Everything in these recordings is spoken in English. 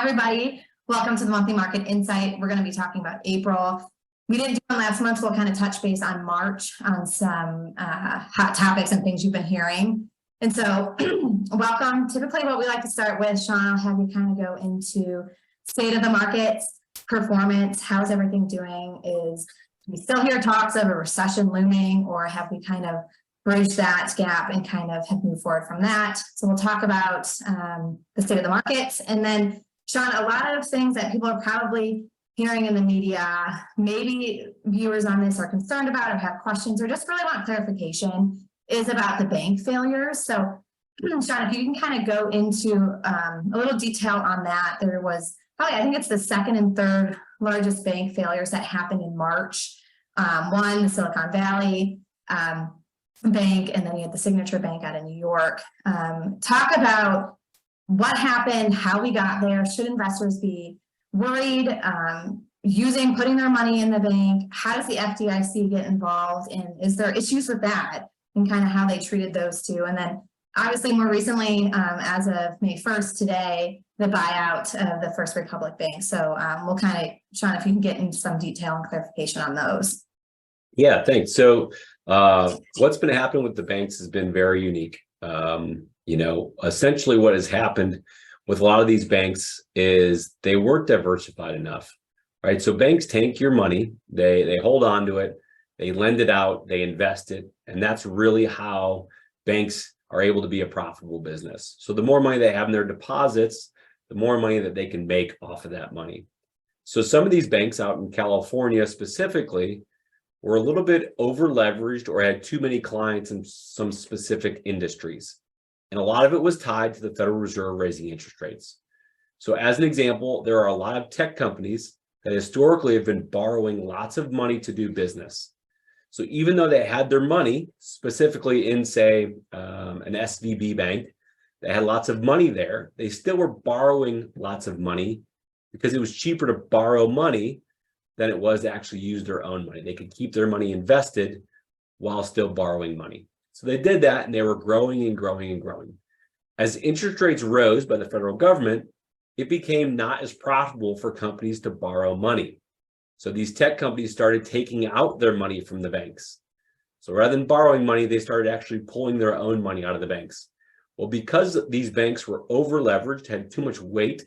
everybody. Welcome to the Monthly Market Insight. We're going to be talking about April. We didn't do one last month, so we'll kind of touch base on March on some hot topics and things you've been hearing. And so welcome. Typically what we like to start with, Sean, I'll have you kind of go into state of the markets, performance, how's everything doing? Is we still hear talks of a recession looming, or have we kind of bridged that gap and kind of have moved forward from that? So we'll talk about the state of the markets. And then, Sean, a lot of things that people are probably hearing in the media, maybe viewers on this are concerned about or have questions or just really want clarification, is about the bank failures. So, Sean, if you can kind of go into a little detail on that. There was probably, I think it's the second and third largest bank failures that happened in March. One, the Silicon Valley Bank, and then you had the Signature Bank out of New York. Talk about what happened, how we got there. Should investors be worried putting their money in the bank? How does the FDIC get involved? And is there issues with that and kind of how they treated those two? And then obviously more recently, as of May 1st today, the buyout of the First Republic Bank. So we'll kind of, Sean, if you can get into some detail and clarification on those. Yeah, thanks. So what's been happening with the banks has been very unique. Essentially what has happened with a lot of these banks is they weren't diversified enough, right? So banks take your money, they hold on to it, they lend it out, they invest it, and that's really how banks are able to be a profitable business. So the more money they have in their deposits, the more money that they can make off of that money. So some of these banks out in California specifically were a little bit over leveraged or had too many clients in some specific industries. And a lot of it was tied to the Federal Reserve raising interest rates. So as an example, there are a lot of tech companies that historically have been borrowing lots of money to do business. So even though they had their money specifically in, say, an SVB bank, they had lots of money there, they still were borrowing lots of money because it was cheaper to borrow money than it was to actually use their own money. They could keep their money invested while still borrowing money. So they did that, and they were growing and growing and growing. As interest rates rose by the federal government, it became not as profitable for companies to borrow money. So these tech companies started taking out their money from the banks. So rather than borrowing money, they started actually pulling their own money out of the banks. Well, because these banks were over leveraged, had too much weight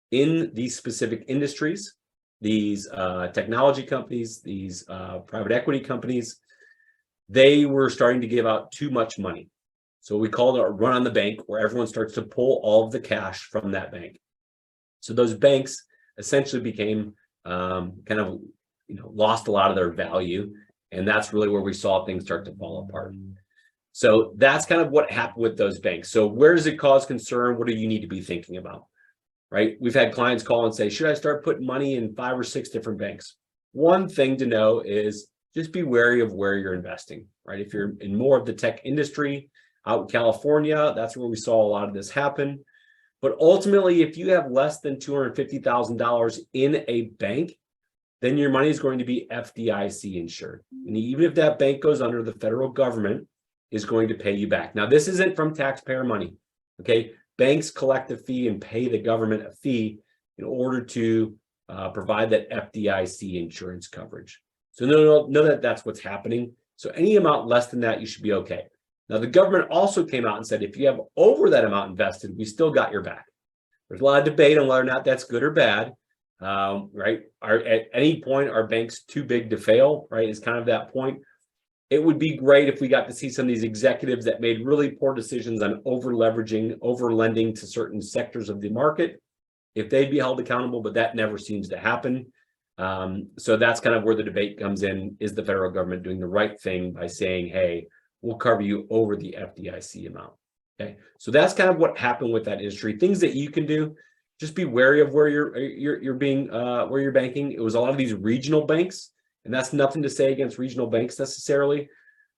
in these specific industries, these technology companies, these private equity companies, they were starting to give out too much money. So we call it a run on the bank, where everyone starts to pull all of the cash from that bank. So those banks essentially became lost a lot of their value. And that's really where we saw things start to fall apart. So that's kind of what happened with those banks. So where does it cause concern? What do you need to be thinking about? Right? We've had clients call and say, should I start putting money in 5 or 6 different banks? One thing to know is just be wary of where you're investing, right? If you're in more of the tech industry out in California, that's where we saw a lot of this happen. But ultimately, if you have less than $250,000 in a bank, then your money is going to be FDIC insured. And even if that bank goes under, the federal government is going to pay you back. Now, this isn't from taxpayer money, okay? Banks collect a fee and pay the government a fee in order to provide that FDIC insurance coverage. So know that that's what's happening. So any amount less than that, you should be okay. Now, the government also came out and said, if you have over that amount invested, we still got your back. There's a lot of debate on whether or not that's good or bad, right? At any point, are banks too big to fail, right? Is kind of that point. It would be great if we got to see some of these executives that made really poor decisions on over leveraging, over lending to certain sectors of the market, if they'd be held accountable, but that never seems to happen. So that's kind of where the debate comes in. Is the federal government doing the right thing by saying, hey, we'll cover you over the FDIC amount? Okay, so that's kind of what happened with that industry. Things that you can do, just be wary of where you're banking. It was a lot of these regional banks, and that's nothing to say against regional banks necessarily,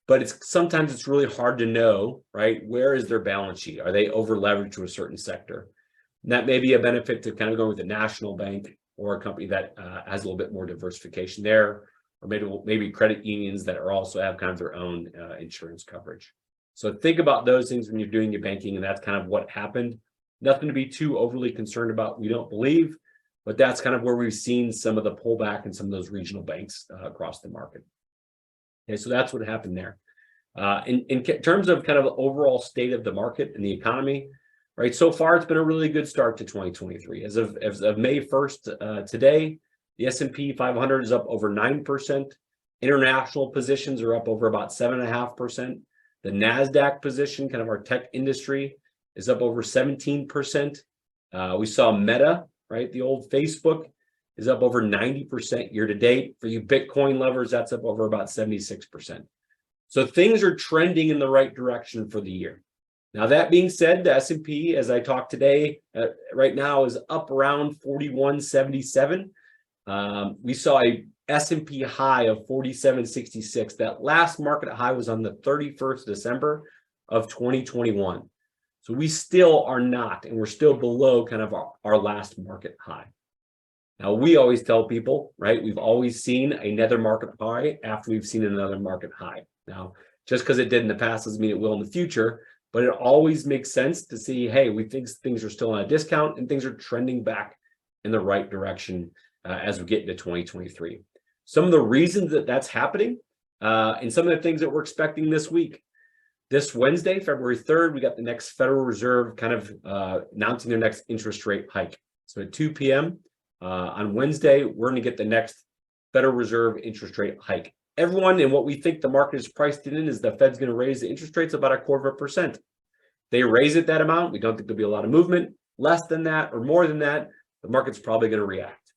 but sometimes it's really hard to know, right? Where is their balance sheet? Are they over leveraged to a certain sector? And that may be a benefit to kind of go with a national bank or a company that has a little bit more diversification there, or maybe credit unions that also have kind of their own insurance coverage. So think about those things when you're doing your banking, and that's kind of what happened Nothing to be too overly concerned about, we don't believe, but that's kind of where we've seen some of the pullback in some of those regional banks across the market. Okay, so that's what happened there. In terms of kind of the overall state of the market and the economy, right? So far, it's been a really good start to 2023. As of May 1st, today, the S&P 500 is up over 9%. International positions are up over about 7.5%. The NASDAQ position, kind of our tech industry, is up over 17%. We saw Meta, right? The old Facebook is up over 90% year to date. For you Bitcoin lovers, that's up over about 76%. So things are trending in the right direction for the year. Now, that being said, the S&P, as I talked today, right now is up around 4177. We saw a S&P high of 4766. That last market high was on the 31st of December of 2021. So we still are not, and we're still below kind of our last market high. Now, we always tell people, right, we've always seen another market high after we've seen another market high. Now, just because it did in the past doesn't mean it will in the future, but it always makes sense to see, hey, we think things are still on a discount and things are trending back in the right direction as we get into 2023. Some of the reasons that that's happening and some of the things that we're expecting this week. This Wednesday, February 3rd, we got the next Federal Reserve kind of announcing their next interest rate hike. So at 2 p.m. On Wednesday, we're going to get the next Federal Reserve interest rate hike. Everyone, and what we think the market is priced in is the Fed's going to raise the interest rates about 0.25%. They raise it that amount. We don't think there'll be a lot of movement. Less than that or more than that, the market's probably going to react.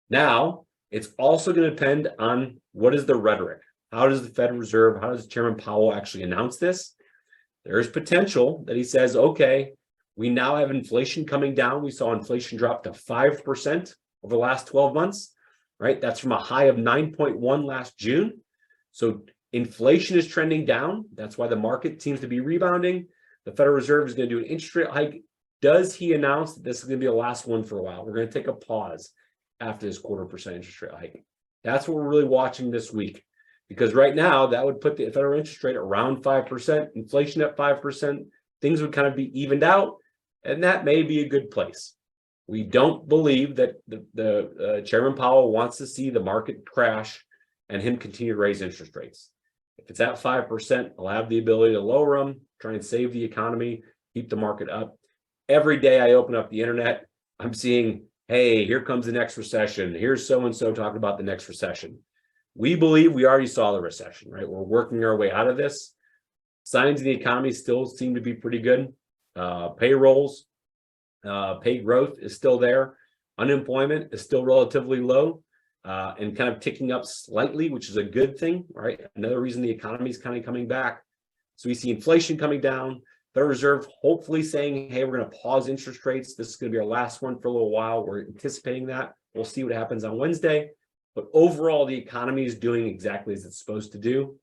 Now, it's also going to depend on what is the rhetoric. How does the Federal Reserve, how does Chairman Powell actually announce this? There's potential that he says, okay, we now have inflation coming down. We saw inflation drop to 5% over the last 12 months, right? That's from a high of 9.1 last June. So inflation is trending down. That's why the market seems to be rebounding. The Federal Reserve is going to do an interest rate hike. Does he announce that this is going to be the last one for a while? We're going to take a pause after this 0.25% interest rate hike. That's what we're really watching this week. Because right now, that would put the federal interest rate around 5%, inflation at 5%, things would kind of be evened out, and that may be a good place. We don't believe that the Chairman Powell wants to see the market crash and him continue to raise interest rates. If it's at 5%, he'll have the ability to lower them, try and save the economy, keep the market up. Every day I open up the internet, I'm seeing, hey, here comes the next recession. Here's so-and-so talking about the next recession. We believe we already saw the recession, right? We're working our way out of this. Signs of the economy still seem to be pretty good. Payrolls, pay growth is still there. Unemployment is still relatively low and kind of ticking up slightly, which is a good thing, right? Another reason the economy is kind of coming back. So we see inflation coming down. Federal Reserve hopefully saying, hey, we're going to pause interest rates. This is going to be our last one for a little while. We're anticipating that. We'll see what happens on Wednesday. But overall, the economy is doing exactly as it's supposed to do.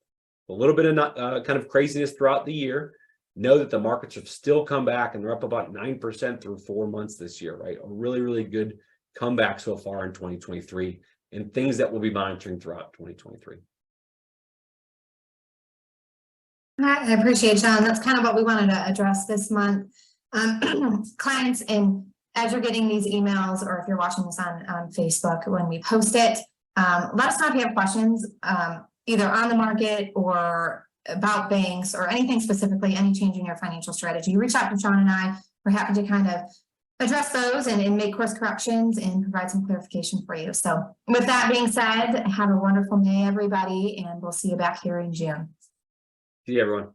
A little bit of kind of craziness throughout the year. Know that the markets have still come back and they're up about 9% through 4 months this year, right? A really, really good comeback so far in 2023 and things that we'll be monitoring throughout 2023. I appreciate, John. That's kind of what we wanted to address this month. Clients, and as you're getting these emails, or if you're watching this on Facebook when we post it, let us know if you have questions, either on the market or about banks or anything specifically, any change in your financial strategy. Reach out to John and I. We're happy to kind of address those and make course corrections and provide some clarification for you. So with that being said, have a wonderful day, everybody, and we'll see you back here in June. See you, everyone.